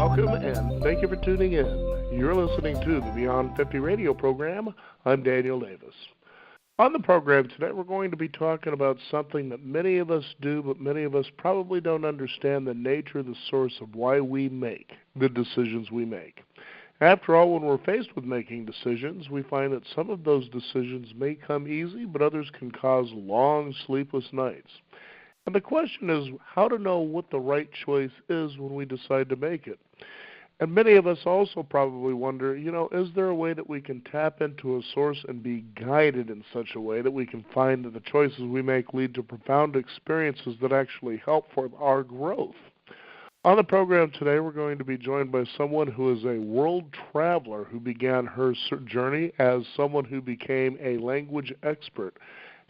Welcome and thank you for tuning in. You're listening to the Beyond 50 radio program. I'm Daniel Davis. On the program today, we're going to be talking about something that many of us do, but many of us probably don't understand the nature, the source of why we make the decisions we make. After all, when we're faced with making decisions, we find that some of those decisions may come easy, but others can cause long, sleepless nights. And the question is how to know what the right choice is when we decide to make it. And many of us also probably wonder, is there a way that we can tap into a source and be guided in such a way that we can find that the choices we make lead to profound experiences that actually help for our growth? On the program today, we're going to be joined by someone who is a world traveler who began her journey as someone who became a language expert.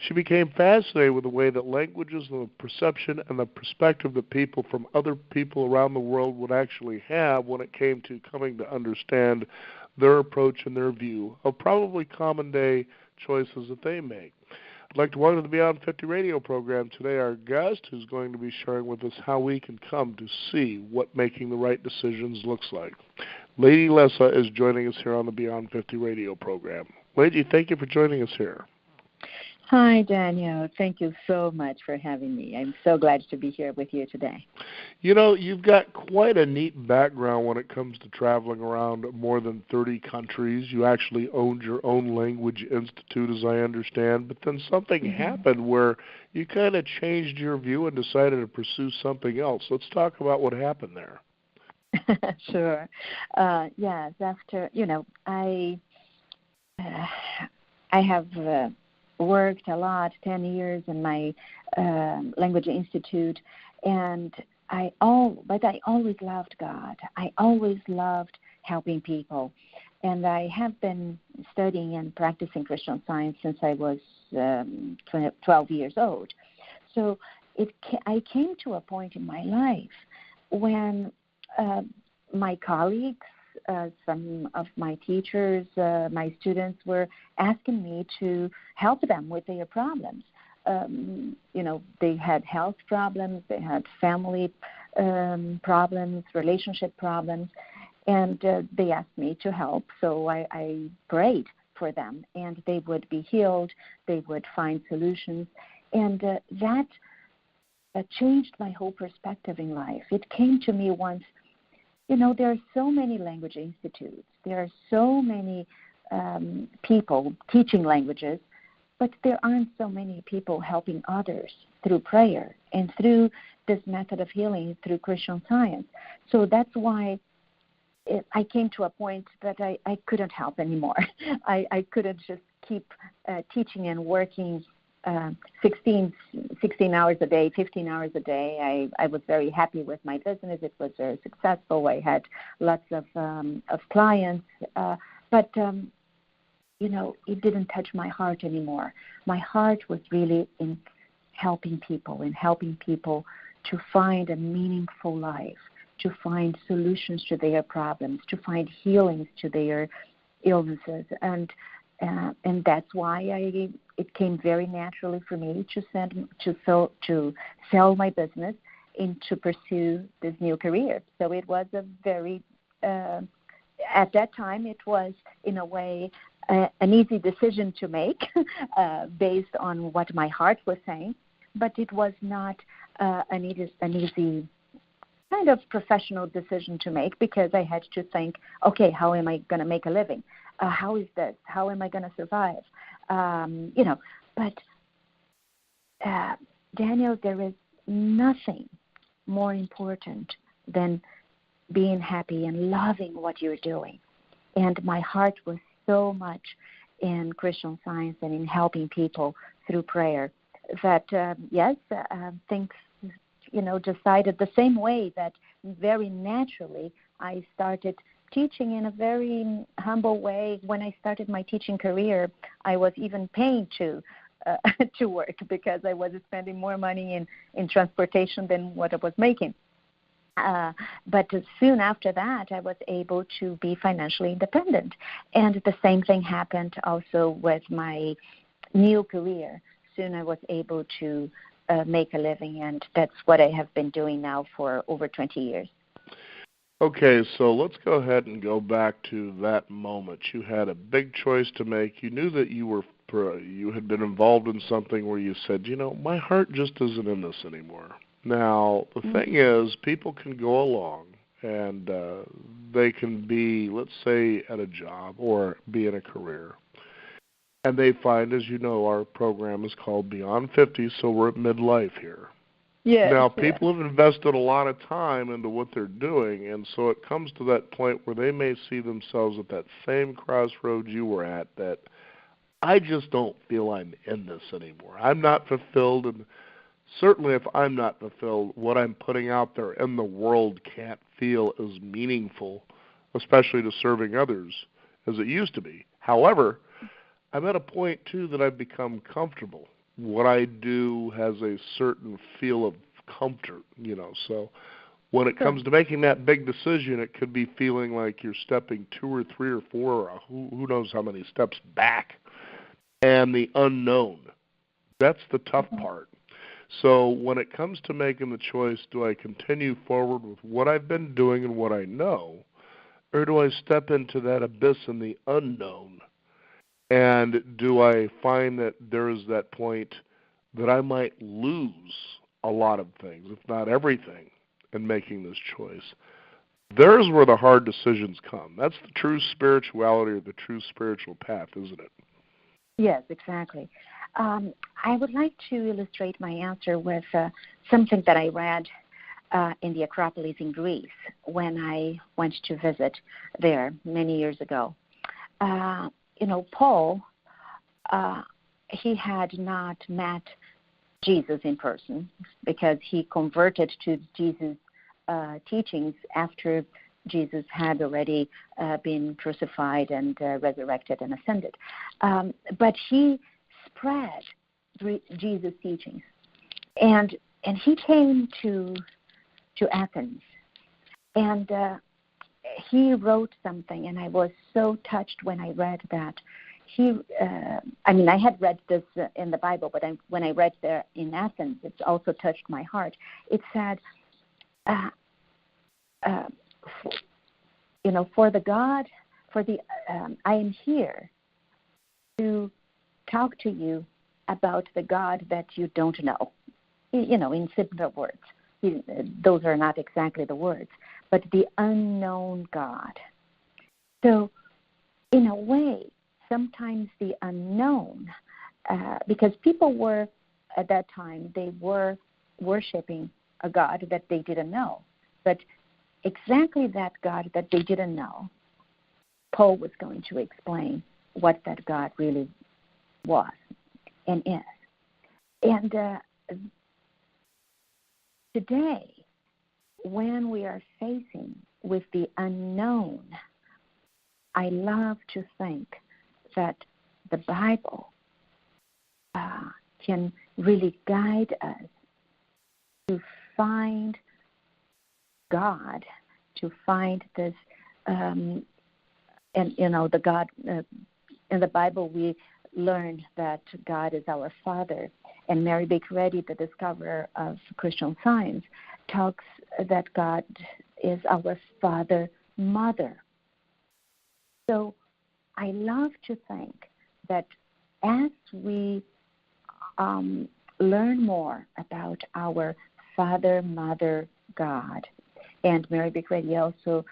She became fascinated with the way that languages and the perception and the perspective that people from other people around the world would actually have when it came to coming to understand their approach and their view of probably common day choices that they make. I'd like to welcome to the Beyond 50 radio program today our guest who's going to be sharing with us how we can come to see what making the right decisions looks like. Lady Lessa is joining us here on the Beyond 50 radio program. Lady, thank you for joining us here. Hi, Daniel. Thank you so much for having me. I'm so glad to be here with you today. You've got quite a neat background when it comes to traveling around more than 30 countries. You actually owned your own language institute, as I understand, but then something happened where you kind of changed your view and decided to pursue something else. Let's talk about what happened there. Sure. Yes, after, I have worked a lot, 10 years in my language institute, and I always loved God. I always loved helping people, and I have been studying and practicing Christian Science since I was 12 years old. So I came to a point in my life when my colleagues, some of my teachers, my students were asking me to help them with their problems. They had health problems, they had family problems, relationship problems, and they asked me to help. So I prayed for them, and they would be healed, they would find solutions, and that changed my whole perspective in life. It came to me once, there are so many language institutes. There are so many people teaching languages, but there aren't so many people helping others through prayer and through this method of healing through Christian Science. So that's why I came to a point that I couldn't help anymore. I couldn't just keep teaching and working 16 hours a day, 15 hours a day. I was very happy with my business. It was very successful. I had lots of clients, but it didn't touch my heart anymore. My heart was really in helping people to find a meaningful life, to find solutions to their problems, to find healings to their illnesses, and that's why it came very naturally for me to sell my business and to pursue this new career. So it was a very, at that time, it was in a way an easy decision to make based on what my heart was saying, but it was not an easy kind of professional decision to make because I had to think, okay, how am I going to make a living? How is this? How am I going to survive? But Daniel, there is nothing more important than being happy and loving what you're doing. And my heart was so much in Christian Science and in helping people through prayer that, things, decided the same way that very naturally I started teaching in a very humble way. When I started my teaching career, I was even paying to work because I was spending more money in transportation than what I was making. But soon after that, I was able to be financially independent. And the same thing happened also with my new career. Soon I was able to make a living, and that's what I have been doing now for over 20 years. Okay, so let's go ahead and go back to that moment. You had a big choice to make. You knew that you had been involved in something where you said, my heart just isn't in this anymore. Now, the thing is, people can go along and they can be, let's say, at a job or be in a career. And they find, as you know, our program is called Beyond 50, so we're at midlife here. Yes. Now, people have invested a lot of time into what they're doing, and so it comes to that point where they may see themselves at that same crossroads you were at, that I just don't feel I'm in this anymore. I'm not fulfilled, and certainly if I'm not fulfilled, what I'm putting out there in the world can't feel as meaningful, especially to serving others, as it used to be. However, I'm at a point, too, that I've become comfortable. What I do has a certain feel of comfort, So when it comes to making that big decision, it could be feeling like you're stepping 2 or 3 or 4 or who knows how many steps back. And the unknown, that's the tough part. So when it comes to making the choice, do I continue forward with what I've been doing and what I know, or do I step into that abyss in the unknown? And do I find that there is that point that I might lose a lot of things, if not everything, in making this choice? There's where the hard decisions come. That's the true spirituality or the true spiritual path, isn't it? Yes, exactly. I would like to illustrate my answer with something that I read in the Acropolis in Greece when I went to visit there many years ago. Paul, he had not met Jesus in person because he converted to Jesus' teachings after Jesus had already been crucified and resurrected and ascended. But he spread Jesus' teachings. And he came to Athens. And he wrote something, and I was so touched when I read that. I had read this in the Bible, but when I read there in Athens, it also touched my heart. It said, I am here to talk to you about the God that you don't know. In simpler words. Those are not exactly the words, but the unknown God. So, in a way, sometimes the unknown, because people were, at that time, they were worshiping a God that they didn't know. But exactly that God that they didn't know, Paul was going to explain what that God really was and is. And today, when we are facing with the unknown, I love to think that the Bible can really guide us to find God, to find this, the God, in the Bible we learned that God is our Father. And Mary Baker Eddy, the discoverer of Christian Science, talks that God is our Father, Mother. So I love to think that as we learn more about our Father, Mother, God, and Mary Baker Eddy also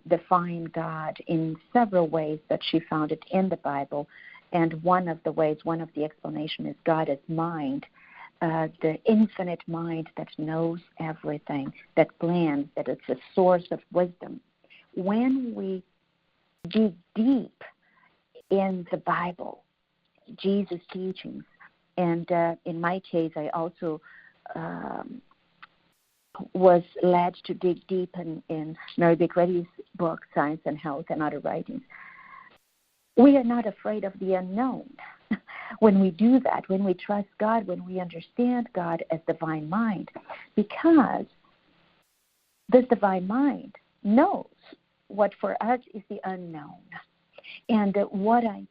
defined God in several ways that she found it in the Bible. And one of the explanations is God as mind, the infinite mind that knows everything, that plans, that it's a source of wisdom. When we dig deep in the Bible, Jesus' teachings, and in my case, I also was led to dig deep in Mary Baker Eddy's book, Science and Health, and other writings. We are not afraid of the unknown. When we do that, when we trust God, when we understand God as divine mind, because this divine mind knows what for us is the unknown. And what I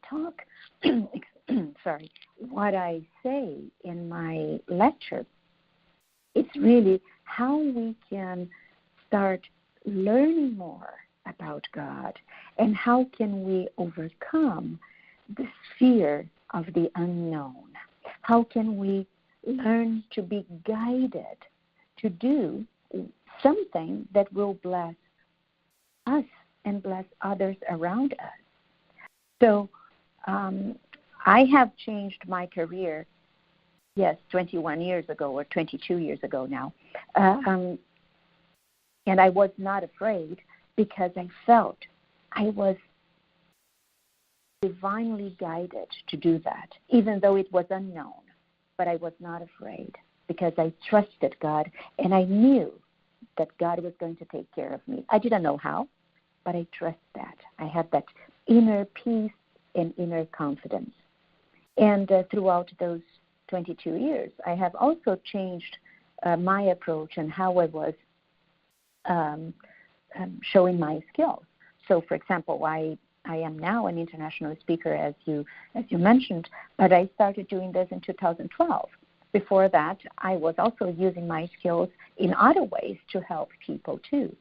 what I say in my lecture, it's really how we can start learning more about God, and how can we overcome the fear of the unknown? How can we learn to be guided to do something that will bless us and bless others around us? So I have changed my career, 21 years ago or 22 years ago now. And I was not afraid because I felt I was divinely guided to do that, even though it was unknown. But I was not afraid because I trusted God, and I knew that God was going to take care of me. I didn't know how, but I trust that. I had that inner peace and inner confidence. And throughout those 22 years, I have also changed my approach and how I was showing my skills. So, for example, I am now an international speaker, as you mentioned, but I started doing this in 2012. Before that, I was also using my skills in other ways to help people too.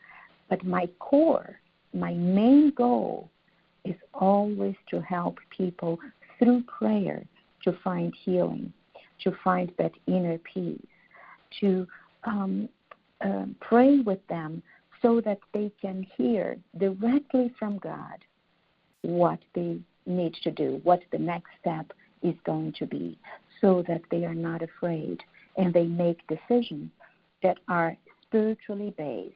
But my main goal is always to help people through prayer to find healing, to find that inner peace, to pray with them so that they can hear directly from God what they need to do, what the next step is going to be, so that they are not afraid and they make decisions that are spiritually based.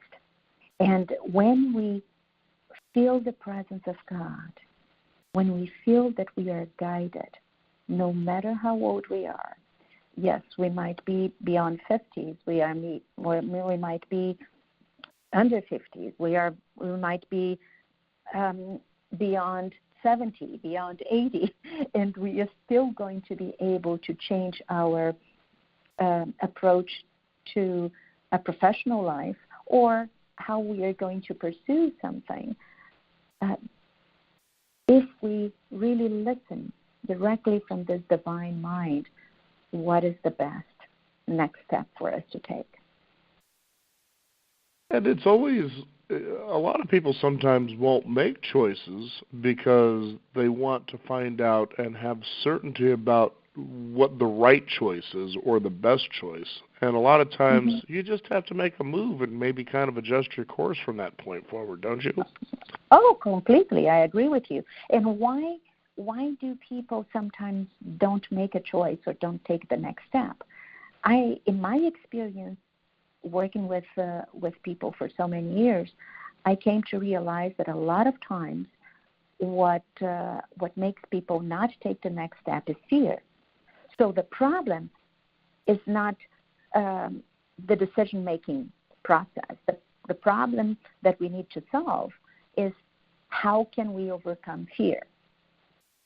And when we feel the presence of God, when we feel that we are guided, no matter how old we are, yes, we might be beyond 50s, we might be under 50s, we might be beyond 70, beyond 80, and we are still going to be able to change our approach to a professional life or how we are going to pursue something. If we really listen directly from this divine mind, what is the best next step for us to take? And it's always, a lot of people sometimes won't make choices because they want to find out and have certainty about what the right choice is or the best choice. And a lot of times you just have to make a move and maybe kind of adjust your course from that point forward, don't you? Oh, completely. I agree with you. And why do people sometimes don't make a choice or don't take the next step? In my experience, working with people for so many years, I came to realize that a lot of times what makes people not take the next step is fear. So the problem is not the decision-making process. The problem that we need to solve is how can we overcome fear?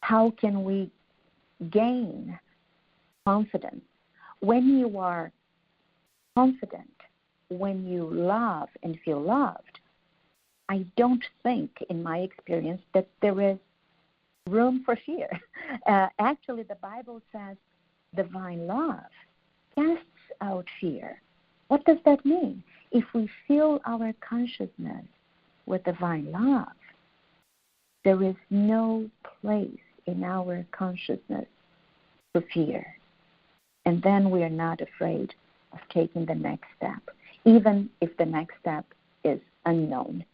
How can we gain confidence? When you are confident, when you love and feel loved, I don't think, in my experience, that there is room for fear. Actually, the Bible says divine love casts out fear. What does that mean? If we fill our consciousness with divine love, there is no place in our consciousness for fear. And then we are not afraid of taking the next step, even if the next step is unknown.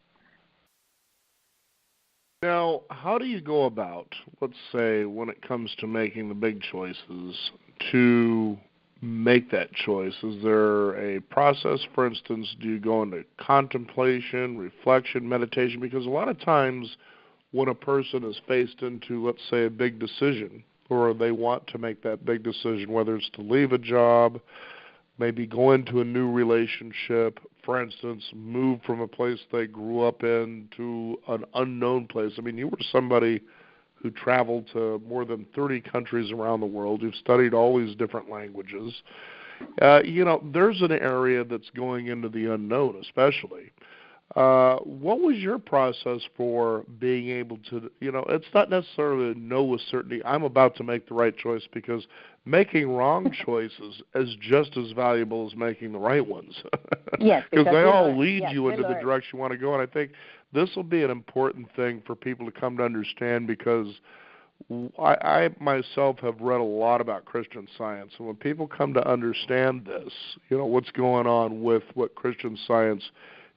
Now, how do you go about, let's say, when it comes to making the big choices, to make that choice? Is there a process? For instance, do you go into contemplation, reflection, meditation? Because a lot of times when a person is faced into, let's say, a big decision, or they want to make that big decision, whether it's to leave a job, maybe go into a new relationship, for instance, move from a place they grew up in to an unknown place. I mean, you were somebody who traveled to more than 30 countries around the world. You've studied all these different languages. There's an area that's going into the unknown, especially. What was your process for being able to, it's not necessarily a know with certainty, I'm about to make the right choice, because making wrong choices is just as valuable as making the right ones. Yes, Because because they we all learn. lead Yes, you we into the learn. direction you want to go. And I think this will be an important thing for people to come to understand, because I myself have read a lot about Christian Science, and when people come to understand this, what's going on with what Christian Science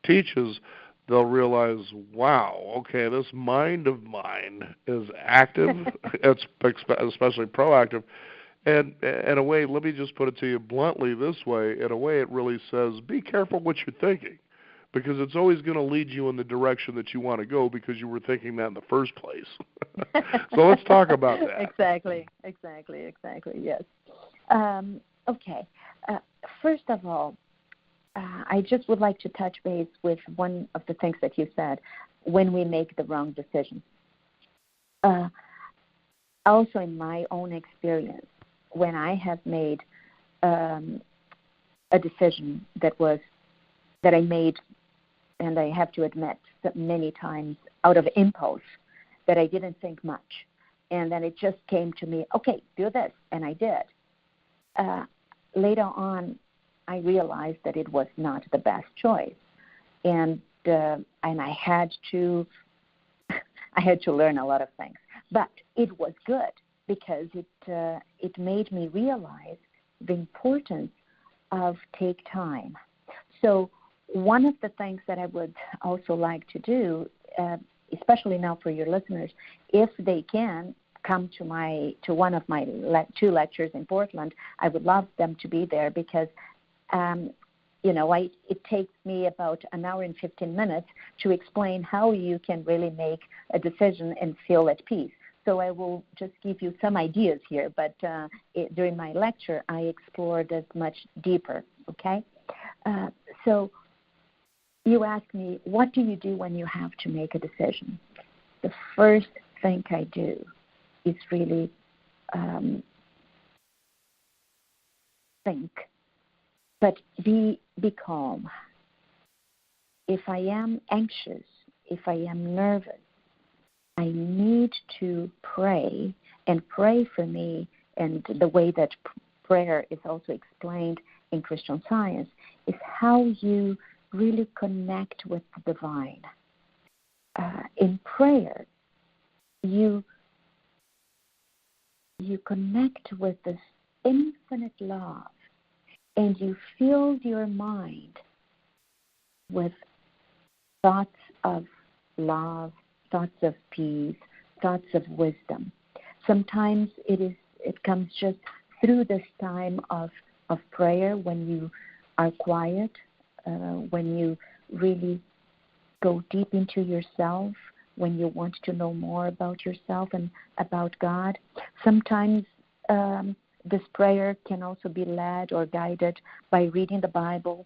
teaches, they'll realize, wow, okay, this mind of mine is active, it's especially proactive, and in a way, let me just put it to you bluntly this way, in a way it really says, be careful what you're thinking, because it's always going to lead you in the direction that you want to go, because you were thinking that in the first place. So let's talk about that. Exactly, yes. Okay. First of all, I just would like to touch base with one of the things that you said, when we make the wrong decision. Also, in my own experience, when I have made a decision that I made, and I have to admit that many times out of impulse, that I didn't think much, and then it just came to me, okay, do this, and I did. Later on, I realized that it was not the best choice, and I had to learn a lot of things, but it was good, because it made me realize the importance of take time. So one of the things that I would also like to do, especially now for your listeners, if they can come to one of my two lectures in Portland, I would love them to be there, because it takes me about an hour and 15 minutes to explain how you can really make a decision and feel at peace. So I will just give you some ideas here, but during my lecture, I explored this much deeper, okay? So you asked me, what do you do when you have to make a decision? The first thing I do is really think, but be calm. If I am anxious, if I am nervous, I need to pray, and pray for me, and the way that prayer is also explained in Christian Science is how you really connect with the divine. In prayer, you connect with this infinite love, and you fill your mind with thoughts of love, thoughts of peace, thoughts of wisdom. Sometimes it comes just through this time of prayer, when you are quiet, when you really go deep into yourself, when you want to know more about yourself and about God. Sometimes this prayer can also be led or guided by reading the Bible,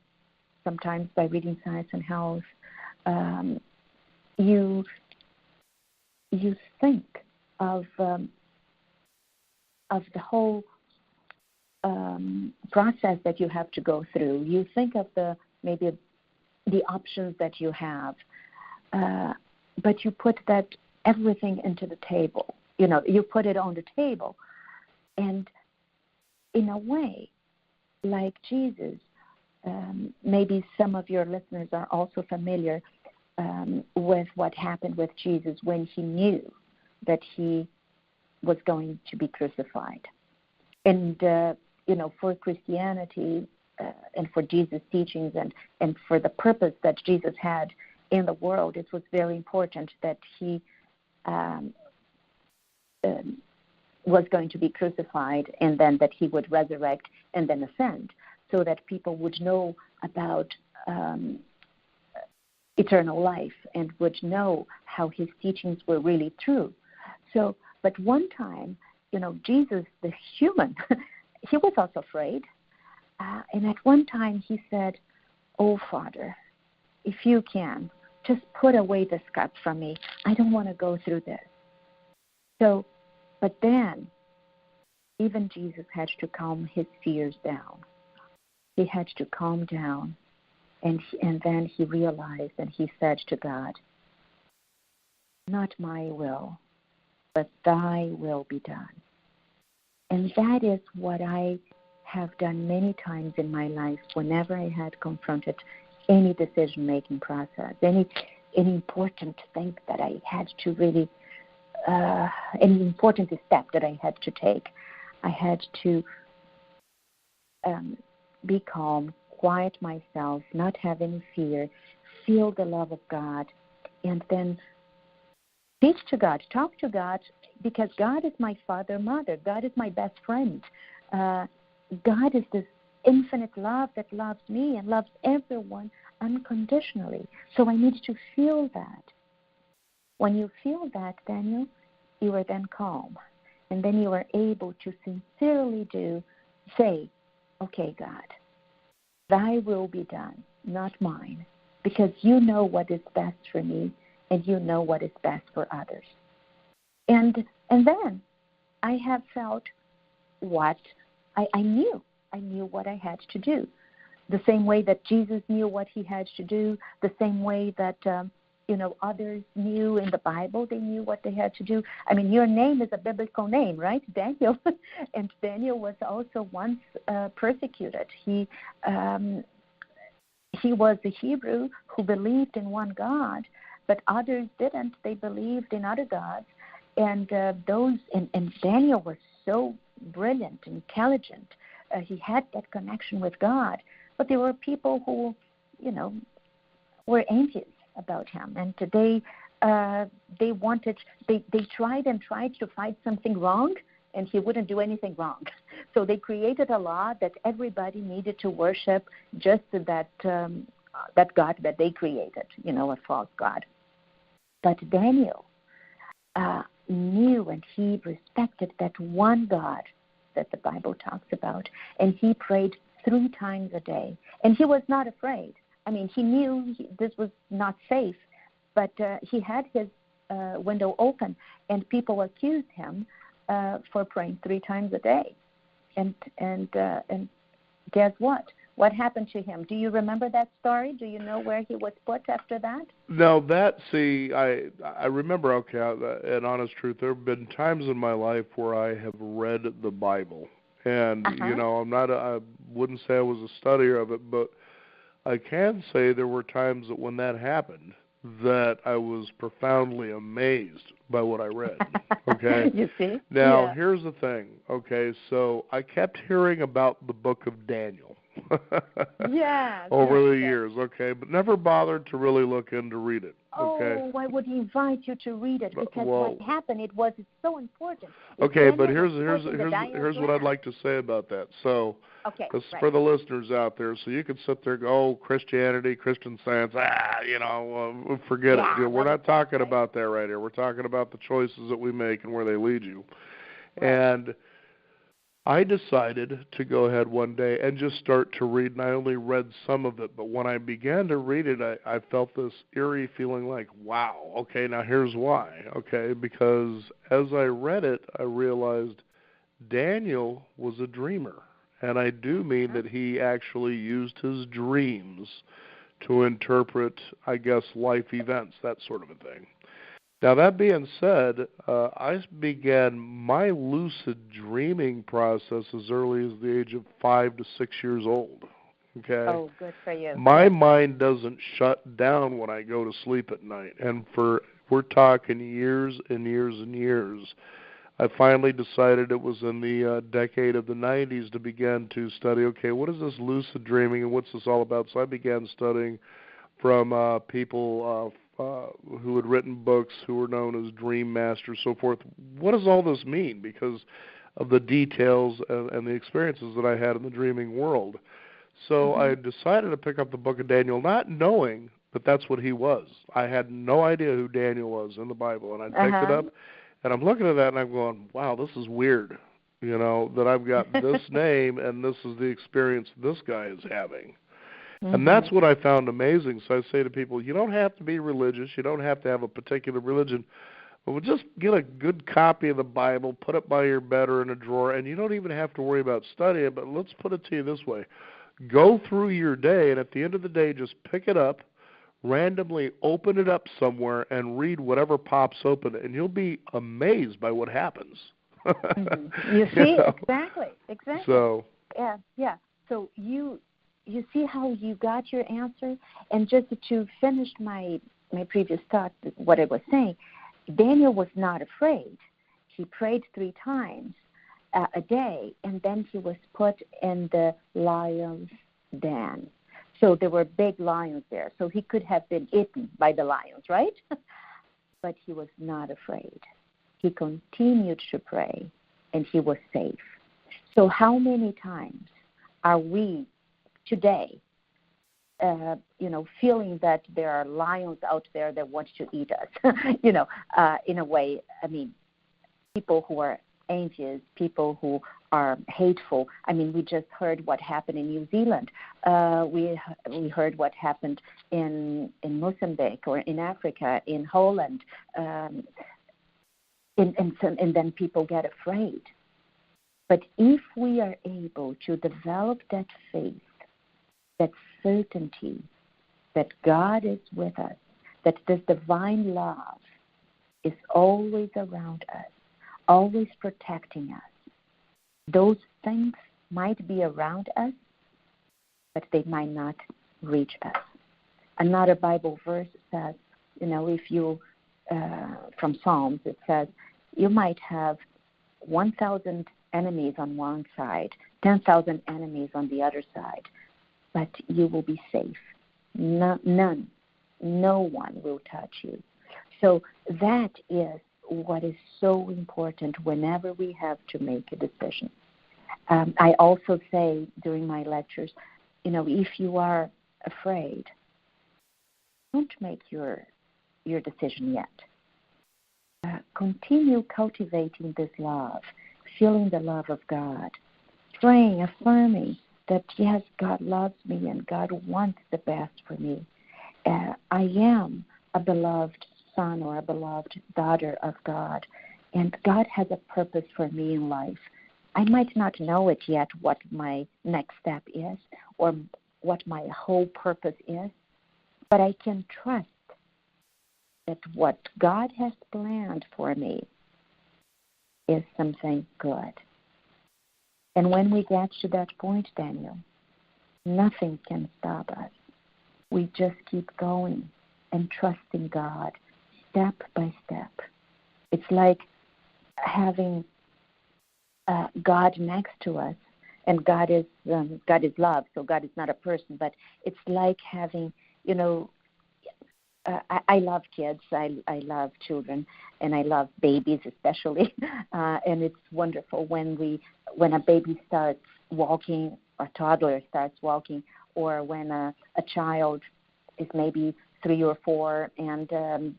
sometimes by reading Science and Health. You think of the whole process that you have to go through. You think of maybe the options that you have, but you put that everything into the table. You put it on the table, and in a way, like Jesus, maybe some of your listeners are also familiar with what happened with Jesus when he knew that he was going to be crucified. And, for Christianity and for Jesus' teachings and for the purpose that Jesus had in the world, it was very important that he was going to be crucified, and then that he would resurrect and then ascend, so that people would know about eternal life and would know how his teachings were really true. So, but one time, Jesus, the human, he was also afraid. And at one time he said, "Oh, Father, if you can, just put away this cup from me. I don't want to go through this." So, but then, even Jesus had to calm his fears down. He had to calm down And then he realized and he said to God, not my will, but thy will be done. And that is what I have done many times in my life whenever I had confronted any decision-making process, any important thing that I had to really, any important step that I had to take. I had to be calm, quiet myself, not have any fear, feel the love of God, and then speak to God, talk to God, because God is my father, mother. God is my best friend. God is this infinite love that loves me and loves everyone unconditionally. So I need to feel that. When you feel that, Daniel, you are then calm. And then you are able to sincerely say, okay, God, thy will be done, not mine, because you know what is best for me and you know what is best for others. And then I have felt what I knew. I knew what I had to do. The same way that Jesus knew what he had to do, the same way that others knew in the Bible, they knew what they had to do. I mean, your name is a biblical name, right, Daniel? And Daniel was also once persecuted. He was a Hebrew who believed in one God, but others didn't. They believed in other gods. And Daniel was so brilliant, intelligent. He had that connection with God. But there were people who, were envious about him, and they tried to find something wrong, and he wouldn't do anything wrong. So they created a law that everybody needed to worship just that God that they created, a false god. But Daniel knew and he respected that one God that the Bible talks about, and he prayed 3 times a day, and he was not afraid. I mean, he knew this was not safe, but he had his window open, and people accused him for praying 3 times a day. And guess what? What happened to him? Do you remember that story? Do you know where he was put after that? No, I remember, okay, in honest truth, there have been times in my life where I have read the Bible. And, I wouldn't say I was a studier of it, but I can say there were times that when that happened that I was profoundly amazed by what I read, okay? You see? Now, yeah. Here's the thing, okay? So I kept hearing about the book of Daniel over the years, okay? But never bothered to really look in to read it, okay? Oh, I would invite you to read it, because what happened, it's so important. Okay, but here's what I'd like to say about that. So, this is for the listeners out there, so you can sit there and go, oh, Christianity, Christian Science, forget it. We're not talking about that right here. We're talking about the choices that we make and where they lead you. Right. And I decided to go ahead one day and just start to read, and I only read some of it, but when I began to read it, I felt this eerie feeling like, wow, okay, now here's why, okay, because as I read it, I realized Daniel was a dreamer, and I do mean that he actually used his dreams to interpret, I guess, life events, that sort of a thing. Now, that being said, I began my lucid dreaming process as early as the age of 5 to 6 years old. Okay. Oh, good for you. My mind doesn't shut down when I go to sleep at night, and we're talking years and years and years. I finally decided it was in the decade of the 90s to begin to study, okay, what is this lucid dreaming and what's this all about? So I began studying from people who had written books, who were known as dream masters, so forth. What does all this mean? Because of the details and the experiences that I had in the dreaming world. So I decided to pick up the book of Daniel, not knowing that that's what he was. I had no idea who Daniel was in the Bible, and I picked it up, and I'm looking at that, and I'm going, wow, this is weird, that I've got this name, and this is the experience this guy is having. And that's what I found amazing. So I say to people, you don't have to be religious. You don't have to have a particular religion. But we'll just get a good copy of the Bible, put it by your bed or in a drawer, and you don't even have to worry about studying it. But let's put it to you this way. Go through your day, and at the end of the day, just pick it up, randomly open it up somewhere, and read whatever pops open, and you'll be amazed by what happens. You see, exactly. So, yeah. So you see how you got your answer, and just to finish my previous thought, what I was saying, Daniel was not afraid. He prayed 3 times a day, and then he was put in the lion's den. So there were big lions there, so he could have been eaten by the lions, right? But he was not afraid. He continued to pray, and he was safe. So how many times are we today, feeling that there are lions out there that want to eat us? In a way, I mean, people who are envious, people who are hateful. I mean, we just heard what happened in New Zealand. We heard what happened in Mozambique or in Africa, in Holland, and then people get afraid. But if we are able to develop that faith, that certainty that God is with us, that this divine love is always around us, always protecting us, those things might be around us, but they might not reach us. Another Bible verse says, if you, from Psalms, it says, you might have 1,000 enemies on one side, 10,000 enemies on the other side, but you will be safe. None, no one will touch you. So that is what is so important whenever we have to make a decision. I also say during my lectures, if you are afraid, don't make your decision yet. Continue cultivating this love, feeling the love of God, praying, affirming that, yes, God loves me and God wants the best for me. I am a beloved son or a beloved daughter of God, and God has a purpose for me in life. I might not know it yet, what my next step is or what my whole purpose is, but I can trust that what God has planned for me is something good. And when we get to that point, Daniel, nothing can stop us. We just keep going and trusting God step by step. It's like having God next to us, and God is love, so God is not a person, but it's like having, I love kids, I love children, and I love babies especially, and it's wonderful when a baby starts walking, a toddler starts walking, or when a child is maybe 3 or 4 and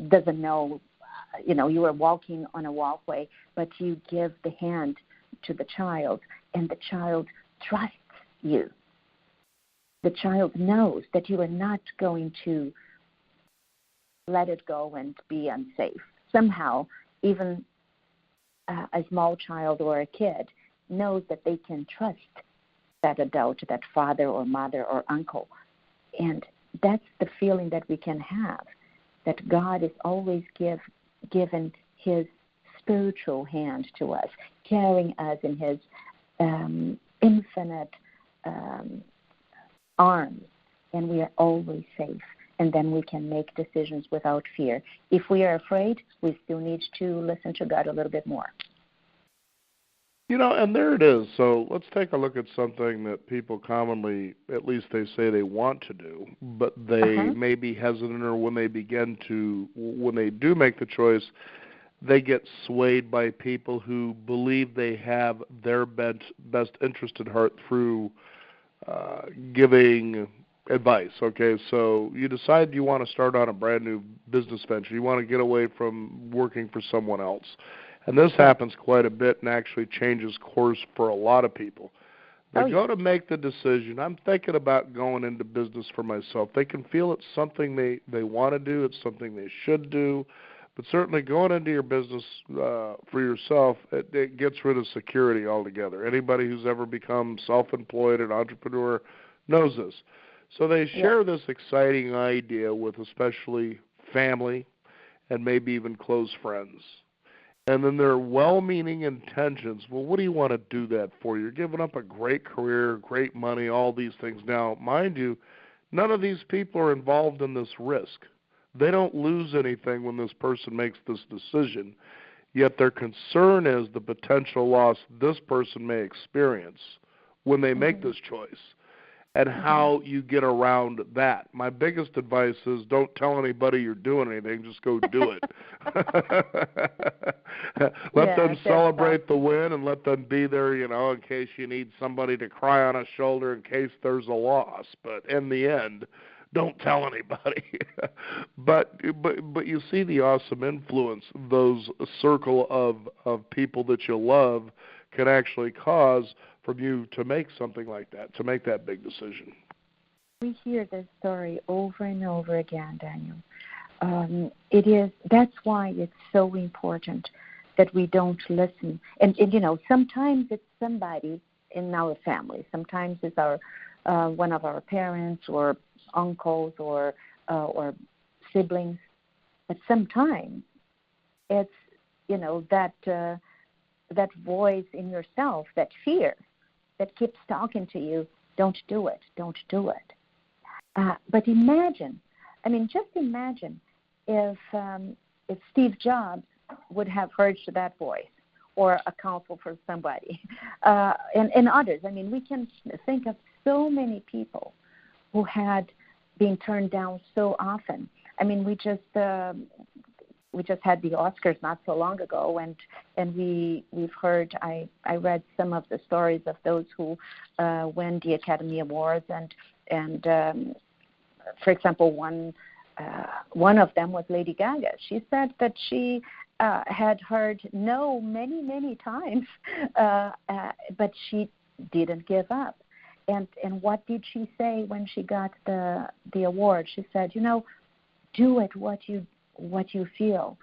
doesn't know, you are walking on a walkway, but you give the hand to the child, and the child trusts you. The child knows that you are not going to let it go and be unsafe. Somehow, even a small child or a kid knows that they can trust that adult, that father or mother or uncle. And that's the feeling that we can have, that God is always given his spiritual hand to us, carrying us in his infinite arms, and we are always safe. And then we can make decisions without fear. If we are afraid, we still need to listen to God a little bit more. And there it is. So let's take a look at something that people commonly, at least they say they want to do, but they may be hesitant, or when they do make the choice, they get swayed by people who believe they have their best interest at heart through giving advice. Okay, so you decide you want to start on a brand new business venture. You want to get away from working for someone else. And this happens quite a bit and actually changes course for a lot of people. They go to make the decision, I'm thinking about going into business for myself. They can feel it's something they want to do, it's something they should do, But certainly going into your business for yourself, it gets rid of security altogether. Anybody who's ever become self-employed, an entrepreneur, knows this. So they share this exciting idea with especially family and maybe even close friends. And then their well-meaning intentions, well, what do you want to do that for? You're giving up a great career, great money, all these things. Now, mind you, none of these people are involved in this risk. They don't lose anything when this person makes this decision, yet their concern is the potential loss this person may experience when they make this choice and how you get around that. My biggest advice is don't tell anybody you're doing anything, just go do it. Let them celebrate the win and let them be there, in case you need somebody to cry on a shoulder in case there's a loss. But in the end, don't tell anybody. but you see the awesome influence those circle of people that you love can actually cause from you to make something like that, to make that big decision. We hear this story over and over again, Daniel. That's why it's so important that we don't listen. And sometimes it's somebody in our family. Sometimes it's our one of our parents or uncles or siblings. But sometimes it's that voice in yourself, that fear that keeps talking to you, don't do it. But just imagine if Steve Jobs would have heard that voice, or a counsel for somebody, and others. We can think of so many people who had been turned down so often. We just had the Oscars not so long ago, and we've heard. I read some of the stories of those who won the Academy Awards, and for example, one of them was Lady Gaga. She said that she had heard no many times, but she didn't give up. And what did she say when she got the award? She said, do it what you feel,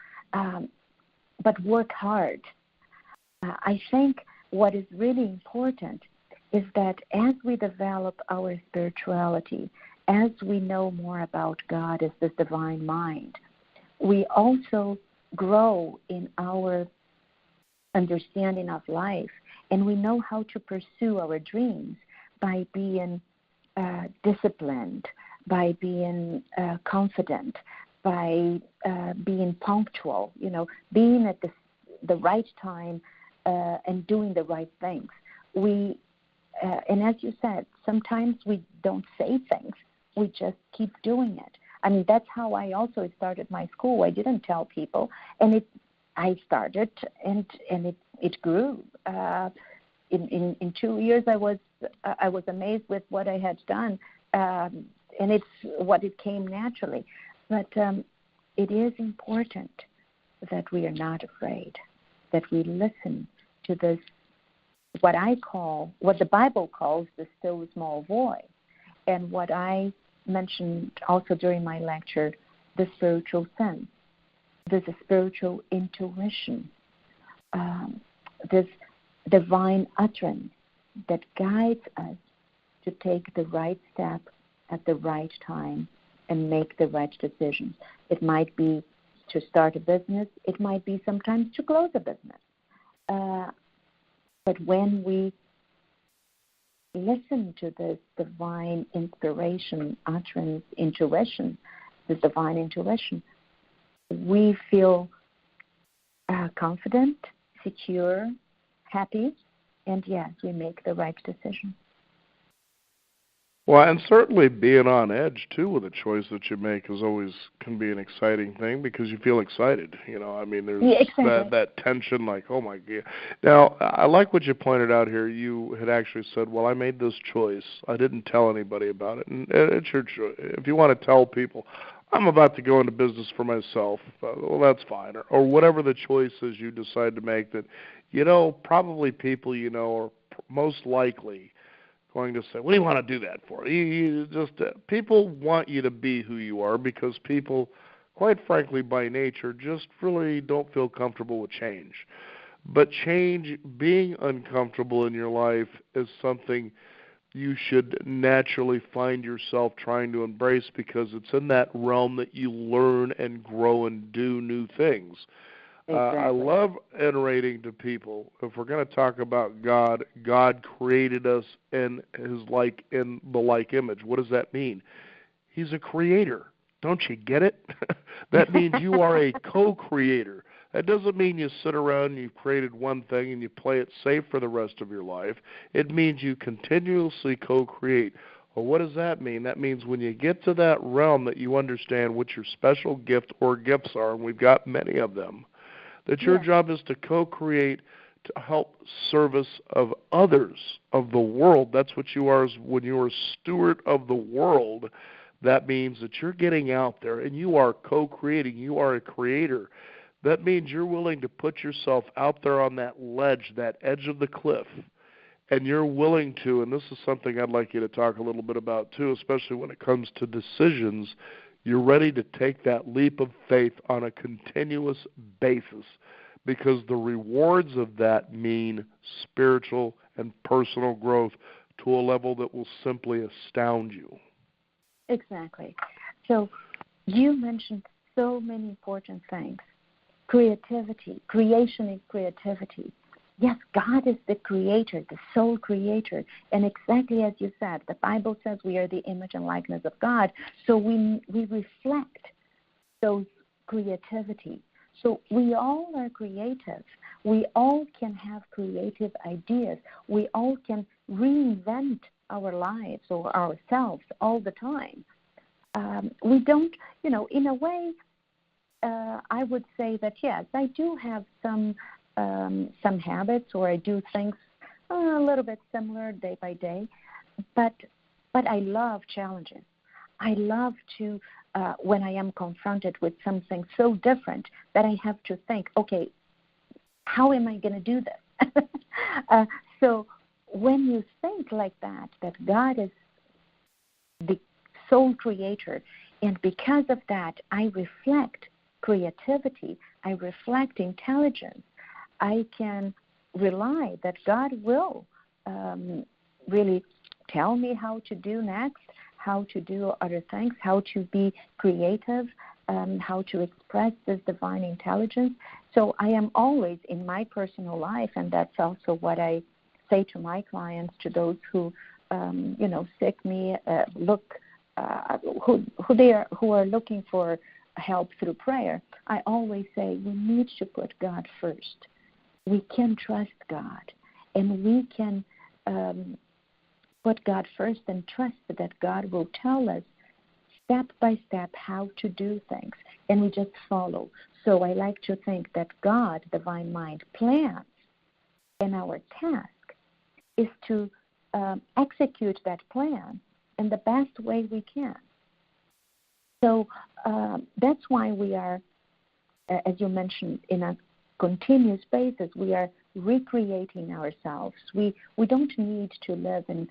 but work hard. I think what is really important is that as we develop our spirituality, as we know more about God as the divine mind, we also grow in our understanding of life, and we know how to pursue our dreams by being disciplined, by being confident, by being punctual, being at the right time and doing the right things. And as you said, sometimes we don't say things. We just keep doing it. That's how I also started my school. I didn't tell people, and I started, and it grew. In 2 years, I was amazed with what I had done, and it's what it came naturally. But it is important that we are not afraid, that we listen to this, what the Bible calls the still small voice, and what I mentioned also during my lecture, the spiritual sense. There's a spiritual intuition, this divine utterance that guides us to take the right step at the right time and make the right decisions. It might be to start a business. It might be sometimes to close a business. But when we listen to this divine inspiration, utterance, intuition, this divine intuition, we feel confident, secure, happy, and yes, we make the right decision. Well, and certainly being on edge, too, with a choice that you make can be an exciting thing because you feel excited. There's that tension, like, oh, my God. Now, I like what you pointed out here. You had actually said, well, I made this choice. I didn't tell anybody about it. And it's your choice. If you want to tell people, I'm about to go into business for myself, well, that's fine. Or whatever the choice is you decide to make that, probably people are most likely going to say, what do you want to do that for? You just people want you to be who you are because people, quite frankly, by nature, just really don't feel comfortable with change. But change, being uncomfortable in your life, is something you should naturally find yourself trying to embrace, because it's in that realm that you learn and grow and do new things. Exactly. I love iterating to people. If we're going to talk about God, God created us in the like image. What does that mean? He's a creator. Don't you get it? That means you are a co-creator. That doesn't mean you sit around and you've created one thing and you play it safe for the rest of your life. It means you continuously co-create. Well, what does that mean? That means when you get to that realm that you understand what your special gift or gifts are, and we've got many of them, that your job is to co-create to help service of others, of the world. That's what you are when you are a steward of the world. That means that you're getting out there and you are co-creating. You are a creator. That means you're willing to put yourself out there on that ledge, that edge of the cliff, and you're willing to, and this is something I'd like you to talk a little bit about too, especially when it comes to decisions, you're ready to take that leap of faith on a continuous basis, because the rewards of that mean spiritual and personal growth to a level that will simply astound you. Exactly. So you mentioned so many important things. Creativity. Creation is creativity. Yes, God is the creator, the sole creator. And exactly as you said, the Bible says we are the image and likeness of God. So we reflect those creativity. So we all are creative. We all can have creative ideas. We all can reinvent our lives or ourselves all the time. We don't, in a way, I would say that, yes, I do have some habits, or I do things a little bit similar day by day, but I love challenges. I love to, when I am confronted with something so different, that I have to think, okay, how am I going to do this? So when you think like that God is the sole creator, and because of that, I reflect creativity, I reflect intelligence, I can rely that God will really tell me how to do next, how to do other things, how to be creative, how to express this divine intelligence. So I am always in my personal life, and that's also what I say to my clients, to those who, seek me, who are looking for help through prayer. I always say we need to put God first. We can trust God, and we can put God first and trust that God will tell us step by step how to do things, and we just follow. So I like to think that God, divine mind, plans, and our task is to execute that plan in the best way we can. So that's why we are, as you mentioned, in a continuous basis, we are recreating ourselves. We don't need to live in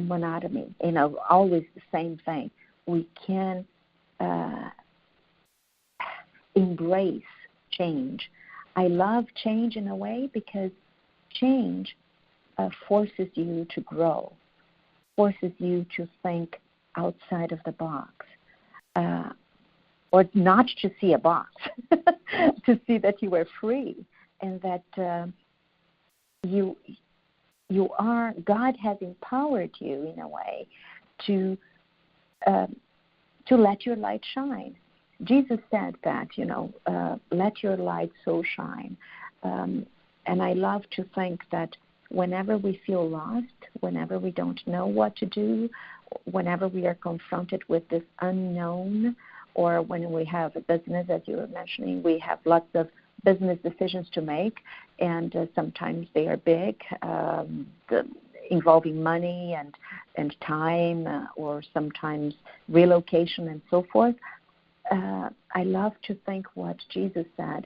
monotony, always the same thing. We can embrace change. I love change in a way because change forces you to grow, forces you to think outside of the box, or not to see a box, to see that you are free and that you are. God has empowered you in a way to let your light shine. Jesus said that, let your light so shine. And I love to think that whenever we feel lost, whenever we don't know what to do, whenever we are confronted with this unknown, or when we have a business, as you were mentioning, we have lots of business decisions to make, and sometimes they are big, involving money and time, or sometimes relocation and so forth. I love to think what Jesus said,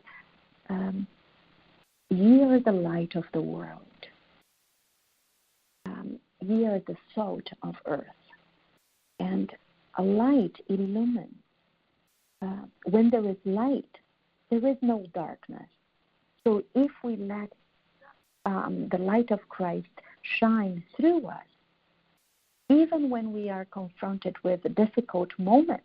ye are the light of the world. Ye are the salt of earth. And a light illumines. when there is light, there is no darkness. So if we let the light of Christ shine through us, even when we are confronted with difficult moments,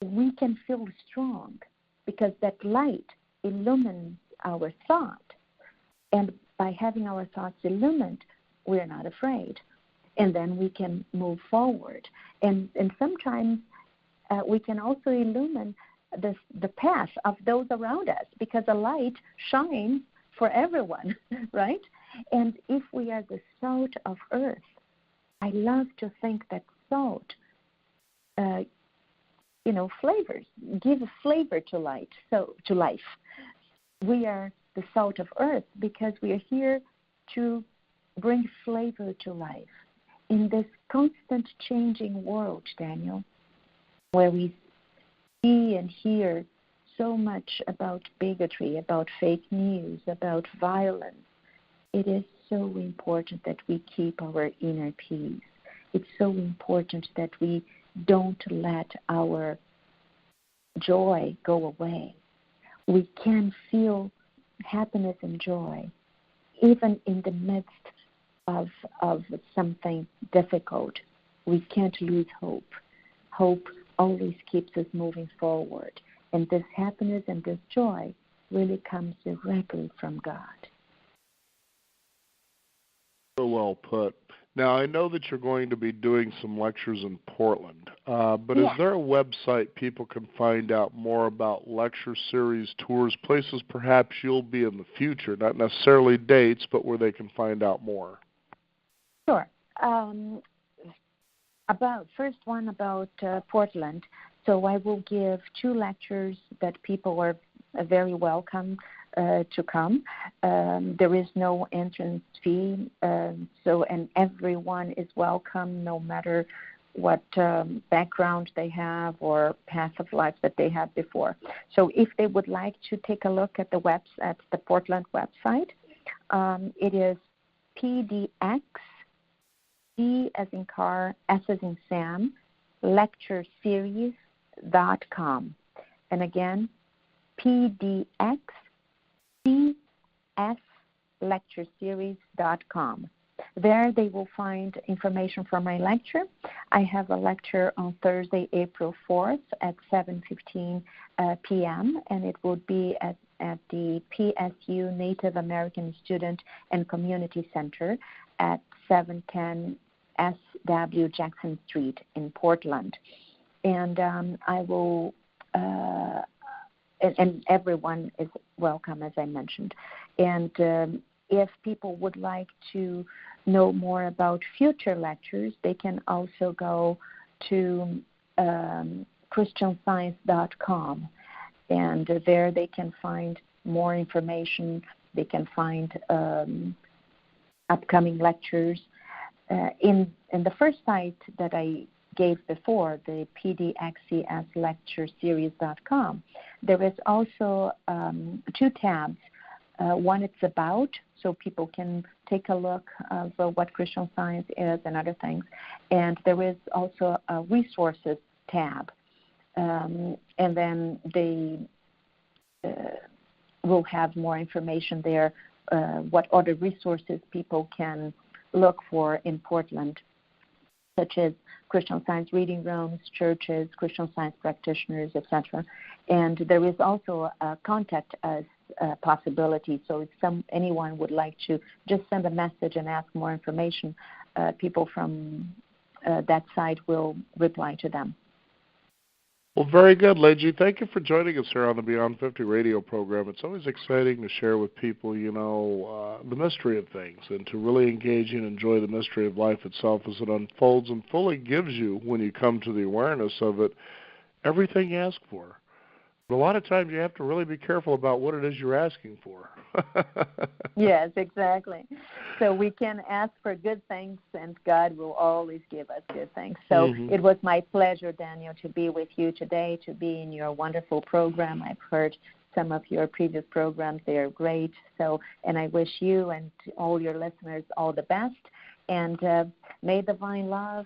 we can feel strong because that light illumines our thought. And by having our thoughts illumined, we're not afraid. And then we can move forward. And sometimes we can also illumine the path of those around us because the light shines for everyone, right? And if we are the salt of earth, I love to think that salt, flavors, give a flavor to light, so to life. We are the salt of earth because we are here to bring flavor to life in this constant changing world, Daniel, where we see and hear so much about bigotry, about fake news, about violence. It is so important that we keep our inner peace. It's so important that we don't let our joy go away. We can feel happiness and joy even in the midst of something difficult. We can't lose hope. Hope always keeps us moving forward. And this happiness and this joy really comes directly from God. So well put. Now, I know that you're going to be doing some lectures in Portland, but Yes. Is there a website people can find out more about lecture series, tours, places perhaps you'll be in the future, not necessarily dates, but where they can find out more? Sure. About Portland. So I will give 2 lectures that people are very welcome to come. There is no entrance fee, and everyone is welcome, no matter what background they have or path of life that they had before. So if they would like to take a look at the Portland website, it is PDX, C as in car, S as in Sam, lectureseries.com. And again, PDX, lectureseries.com. There they will find information for my lecture. I have a lecture on Thursday, April 4th at 7:15 p.m., and it will be at the PSU Native American Student and Community Center at 710 S.W. Jackson Street in Portland. And I will, and everyone is welcome, as I mentioned. And if people would like to know more about future lectures, they can also go to ChristianScience.com. And there they can find more information. They can find upcoming lectures. In the first site that I gave before, the PDXCS lectureseries.com, there is also 2 tabs. One, it's about, so people can take a look of what Christian Science is and other things. And there is also a resources tab. And then they will have more information there, what other resources people can look for in Portland, such as Christian Science reading rooms, churches, Christian Science practitioners, etc. And there is also a contact us possibility. So if anyone would like to just send a message and ask more information, people from that side will reply to them. Well, very good, Leji. Thank you for joining us here on the Beyond 50 radio program. It's always exciting to share with people, the mystery of things and to really engage and enjoy the mystery of life itself as it unfolds and fully gives you, when you come to the awareness of it, everything you ask for. But a lot of times you have to really be careful about what it is you're asking for. Yes, exactly. So we can ask for good things, and God will always give us good things. So It was my pleasure, Daniel, to be with you today, to be in your wonderful program. I've heard some of your previous programs. They are great. So, and I wish you and all your listeners all the best. And may divine love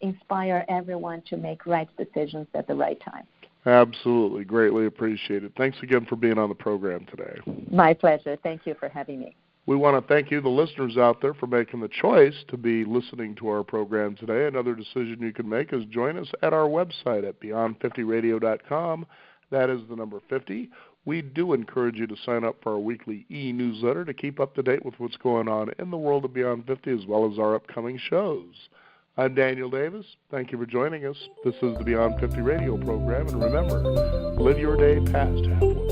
inspire everyone to make right decisions at the right time. Absolutely. Greatly appreciated. Thanks again for being on the program today. My pleasure. Thank you for having me. We want to thank you, the listeners out there, for making the choice to be listening to our program today. Another decision you can make is join us at our website at beyond50radio.com. That is the number 50. We do encourage you to sign up for our weekly e-newsletter to keep up to date with what's going on in the world of Beyond 50 as well as our upcoming shows. I'm Daniel Davis. Thank you for joining us. This is the Beyond 50 radio program. And remember, live your day past halfway.